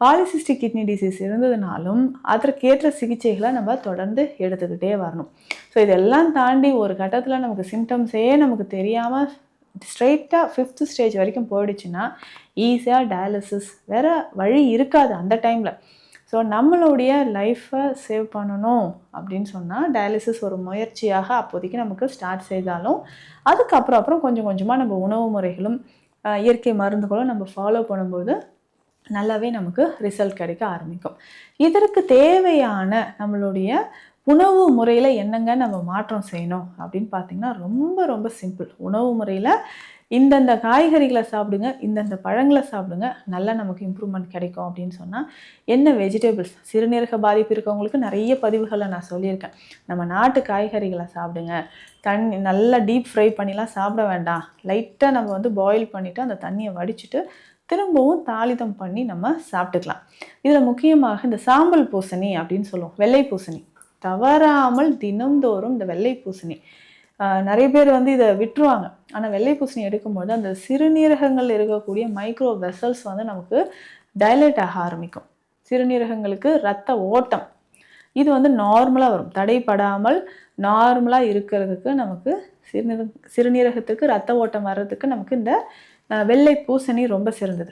Polycystic kidney disease இருந்ததுனாலும் அதற்கேற்ற சிகிச்சைகளை நம்ம தொடர்ந்து எடுத்துக்கிட்டே வரணும். ஸோ இதெல்லாம் தாண்டி ஒரு கட்டத்தில் நமக்கு சிம்டம்ஸே நமக்கு தெரியாமல் ஸ்ட்ரெயிட்டாக 5th ஸ்டேஜ் வரைக்கும் போயிடுச்சுன்னா ஈஸியாக டயாலிசிஸ் வேறு வழி இருக்காது அந்த டைமில். ஸோ நம்மளுடைய லைஃப்பை சேவ் பண்ணணும் அப்படின்னு சொன்னால் டயாலிசிஸ் ஒரு முயற்சியாக அப்போதைக்கு நமக்கு ஸ்டார்ட் செய்தாலும் அதுக்கப்புறம் கொஞ்சம் கொஞ்சமாக நம்ம உணவு முறைகளும் இயற்கை மருந்துகளும் நம்ம ஃபாலோ பண்ணும்போது நல்லாவே நமக்கு ரிசல்ட் கிடைக்க ஆரம்பிக்கும். இதற்கு தேவையான நம்மளுடைய உணவு முறையில் என்னங்க நம்ம மாற்றம் செய்யணும் அப்படின்னு பார்த்தீங்கன்னா ரொம்ப ரொம்ப சிம்பிள். உணவு முறையில் இந்தந்த காய்கறிகளை சாப்பிடுங்க, இந்தந்த பழங்களை சாப்பிடுங்க, நல்லா நமக்கு இம்ப்ரூவ்மெண்ட் கிடைக்கும் அப்படின்னு சொன்னால் என்ன வெஜிடபிள்ஸ், சிறுநீரக பாதிப்பு இருக்கவங்களுக்கு நிறைய பதிவுகளை நான் சொல்லியிருக்கேன். நம்ம நாட்டு காய்கறிகளை சாப்பிடுங்க, தண்ணி நல்லா டீப் ஃப்ரை பண்ணிலாம் சாப்பிட வேண்டாம், லைட்டாக நம்ம பாயில் பண்ணிவிட்டு அந்த தண்ணியை வடிச்சிட்டு திரும்பவும் தாளிதம் பண்ணி நம்ம சாப்பிட்டுக்கலாம். இதில் முக்கியமாக இந்த சாம்பல் பூசணி அப்படின்னு சொல்லுவோம், வெள்ளை பூசணி, தவறாமல் தினம்தோறும் இந்த வெள்ளை பூசணி நிறைய பேர் இதை விட்டுருவாங்க. ஆனால் வெள்ளை பூசணி எடுக்கும்போது அந்த சிறுநீரகங்கள் இருக்கக்கூடிய மைக்ரோ வெசல்ஸ் நமக்கு டைலேட் ஆக ஆரம்பிக்கும். சிறுநீரகங்களுக்கு இரத்த ஓட்டம் இது நார்மலாக வரும். தடைப்படாமல் நார்மலாக இருக்கிறதுக்கு நமக்கு சிறுநீரகத்துக்கு இரத்த ஓட்டம் வர்றதுக்கு நமக்கு இந்த வெள்ளை பூசணி ரொம்ப சிறந்தது.